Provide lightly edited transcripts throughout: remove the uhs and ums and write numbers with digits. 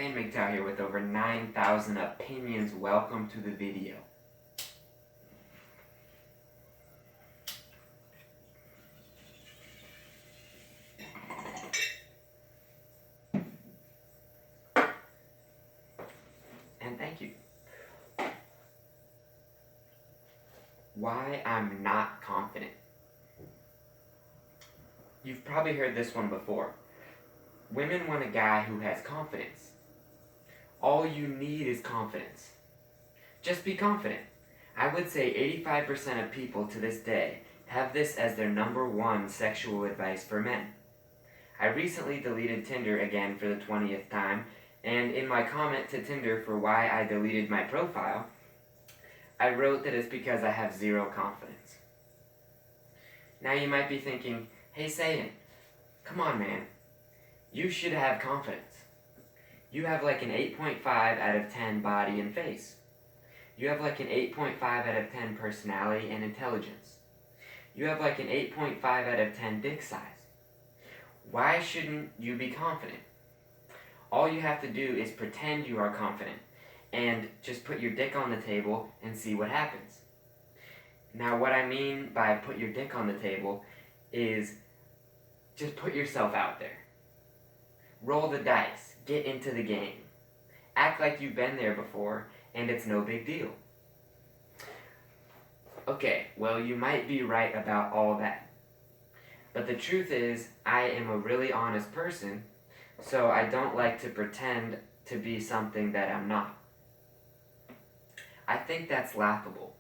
Saiyan MGTOW here with over 9,000 opinions. Welcome to the video. And thank you. Why I'm not confident. You've probably heard this one before. Women want a guy who has confidence. All you need is confidence. Just be confident. I would say 85% of people to this day have this as their number one sexual advice for men. I recently deleted Tinder again for the 20th time, and in my comment to Tinder for why I deleted my profile, I wrote that it's because I have zero confidence. Now you might be thinking, hey Saiyan, come on man, you should have confidence. You have like an 8.5 out of 10 body and face. You have like an 8.5 out of 10 personality and intelligence. You have like an 8.5 out of 10 dick size. Why shouldn't you be confident? All you have to do is pretend you are confident and just put your dick on the table and see what happens. Now what I mean by put your dick on the table is just put yourself out there. Roll the dice. Get into the game. Act like you've been there before and it's no big deal. Okay, well you might be right about all that. But the truth is, I am a really honest person, so I don't like to pretend to be something that I'm not. I think that's laughable.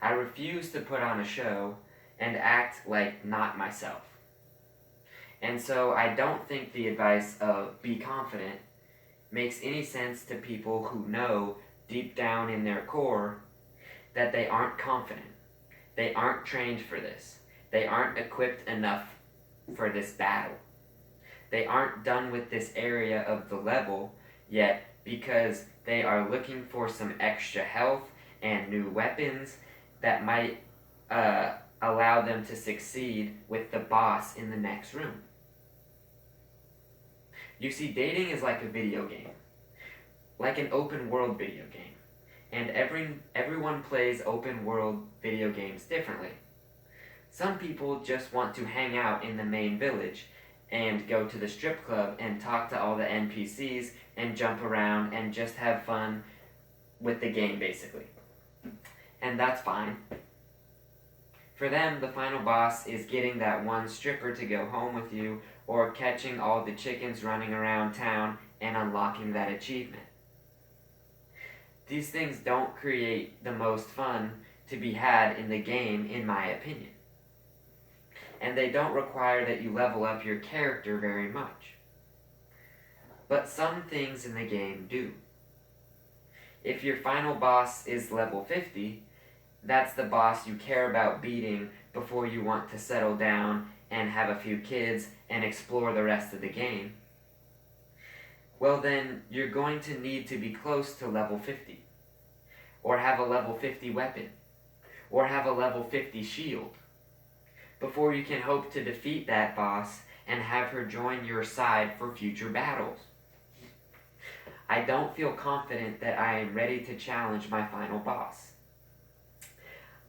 I refuse to put on a show and act like not myself. And so I don't think the advice of be confident makes any sense to people who know deep down in their core that they aren't confident. They aren't trained for this. They aren't equipped enough for this battle. They aren't done with this area of the level yet because they are looking for some extra health and new weapons that might allow them to succeed with the boss in the next room. You see, dating is like a video game, like an open world video game, and everyone plays open world video games differently. Some people just want to hang out in the main village and go to the strip club and talk to all the NPCs and jump around and just have fun with the game basically. And that's fine. For them, the final boss is getting that one stripper to go home with you or catching all the chickens running around town and unlocking that achievement. These things don't create the most fun to be had in the game, in my opinion. And they don't require that you level up your character very much. But some things in the game do. If your final boss is level 50, that's the boss you care about beating before you want to settle down and have a few kids and explore the rest of the game. Well then, you're going to need to be close to level 50. Or have a level 50 weapon. Or have a level 50 shield. Before you can hope to defeat that boss and have her join your side for future battles. I don't feel confident that I am ready to challenge my final boss.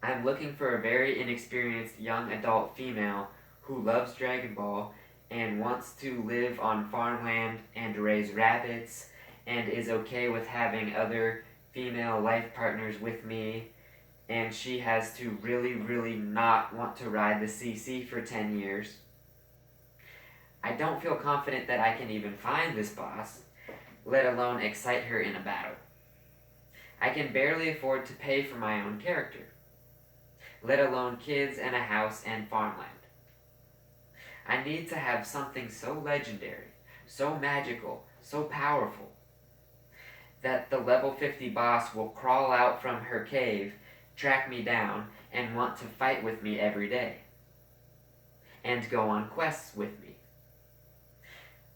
I'm looking for a very inexperienced young adult female who loves Dragon Ball and wants to live on farmland and raise rabbits and is okay with having other female life partners with me, and she has to really not want to ride the CC for 10 years. I don't feel confident that I can even find this boss, let alone excite her in a battle. I can barely afford to pay for my own character, let alone kids and a house and farmland. I need to have something so legendary, so magical, so powerful, that the level 50 boss will crawl out from her cave, track me down, and want to fight with me every day, and go on quests with me.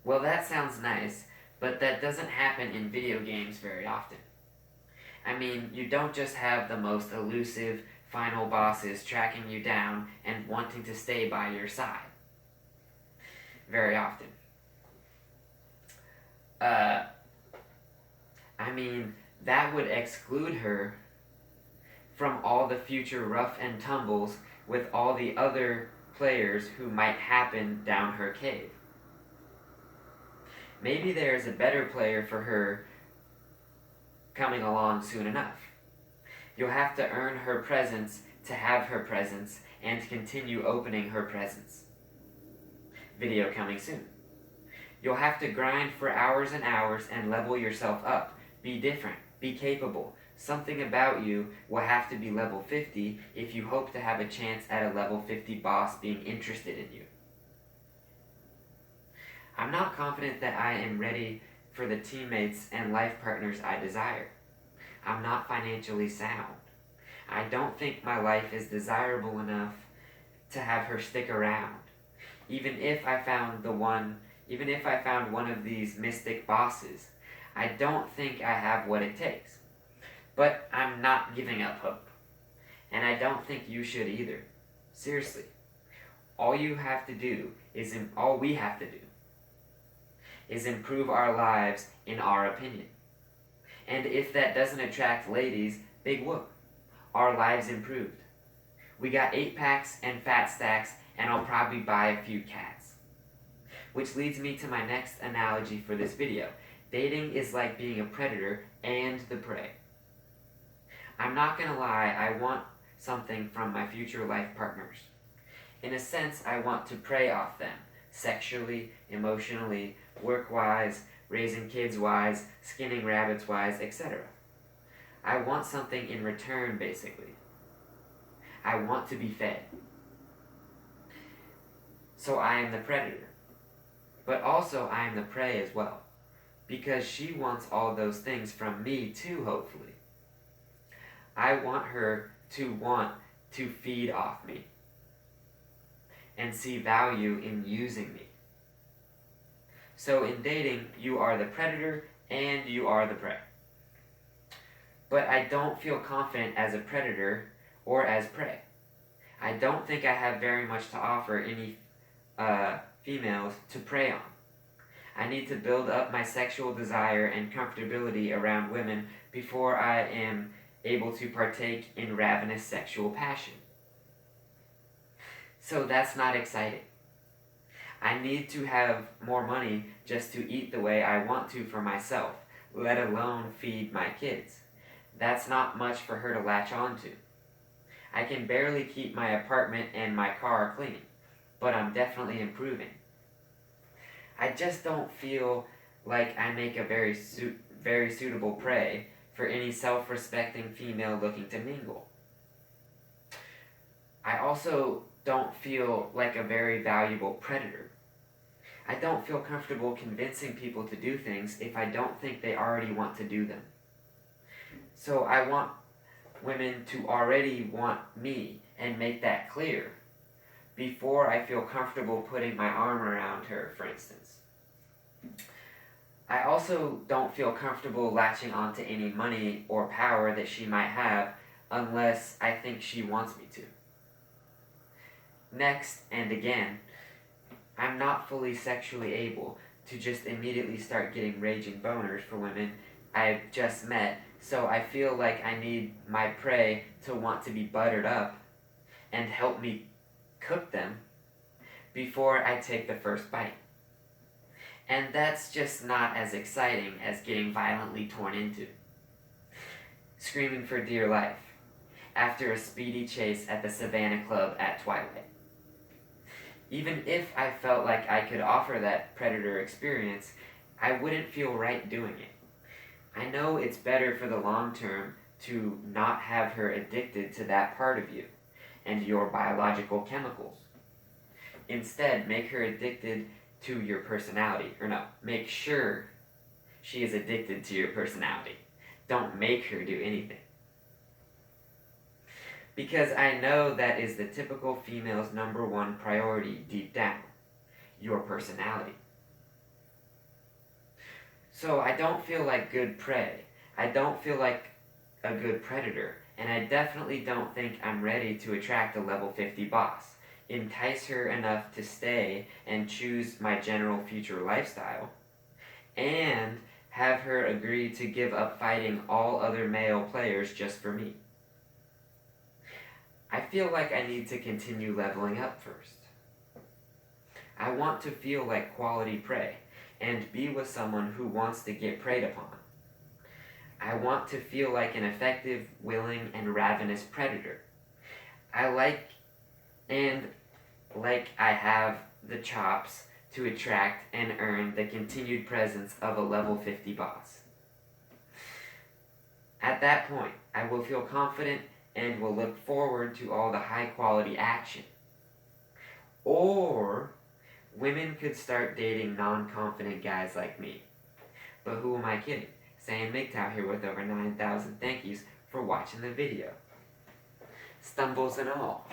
Well, that sounds nice, but that doesn't happen in video games very often. I mean, you don't just have the most elusive final bosses tracking you down and wanting to stay by your side very often. uh, I mean, that would exclude her from all the future rough and tumbles with all the other players who might happen down her cave. Maybe there's a better player for her coming along soon enough. You'll have to earn her presence to have her presence and continue opening her presence. Video coming soon. You'll have to grind for hours and hours and level yourself up. Be different. Be capable. Something about you will have to be level 50 if you hope to have a chance at a level 50 boss being interested in you. I'm not confident that I am ready for the teammates and life partners I desire. I'm not financially sound. I don't think my life is desirable enough to have her stick around. Even if I found one of these mystic bosses, I don't think I have what it takes. But I'm not giving up hope. And I don't think you should either. Seriously. All we have to do is improve our lives in our opinion. And if that doesn't attract ladies, big whoop. Our lives improved. We got 8-packs and fat stacks, and I'll probably buy a few cats. Which leads me to my next analogy for this video. Dating is like being a predator and the prey. I'm not gonna lie, I want something from my future life partners. In a sense, I want to prey off them, sexually, emotionally, work-wise, raising kids-wise, skinning rabbits-wise, etc. I want something in return, basically. I want to be fed. So I am the predator. But also I am the prey as well. Because she wants all those things from me too, hopefully. I want her to want to feed off me. And see value in using me. So in dating, you are the predator and you are the prey. But I don't feel confident as a predator or as prey. I don't think I have very much to offer any females to prey on. I need to build up my sexual desire and comfortability around women before I am able to partake in ravenous sexual passion. So that's not exciting. I need to have more money just to eat the way I want to for myself, let alone feed my kids. That's not much for her to latch on to. I can barely keep my apartment and my car clean, but I'm definitely improving. I just don't feel like I make a very suitable prey for any self-respecting female looking to mingle. I also don't feel like a very valuable predator. I don't feel comfortable convincing people to do things if I don't think they already want to do them. So I want women to already want me and make that clear before I feel comfortable putting my arm around her, for instance. I also don't feel comfortable latching onto any money or power that she might have unless I think she wants me to. Next, and again, I'm not fully sexually able to just immediately start getting raging boners for women I've just met, so I feel like I need my prey to want to be buttered up and help me cook them before I take the first bite. And that's just not as exciting as getting violently torn into. Screaming for dear life after a speedy chase at the Savannah Club at twilight. Even if I felt like I could offer that predator experience, I wouldn't feel right doing it. I know it's better for the long term to not have her addicted to that part of you and your biological chemicals. Instead, make her addicted to your personality. Or no, make sure she is addicted to your personality. Don't make her do anything. Because I know that is the typical female's #1 priority deep down. Your personality. So I don't feel like good prey. I don't feel like a good predator. And I definitely don't think I'm ready to attract a level 50 boss. Entice her enough to stay and choose my general future lifestyle. and have her agree to give up fighting all other male players just for me. I feel like I need to continue leveling up first. I want to feel like quality prey and be with someone who wants to get preyed upon. I want to feel like an effective, willing, and ravenous predator. I like I have the chops to attract and earn the continued presence of a level 50 boss. At that point, I will feel confident and will look forward to all the high quality action. Or, women could start dating non-confident guys like me. But who am I kidding? Saiyan MGTOW here with over 9,000 thank yous for watching the video. Stumbles and all.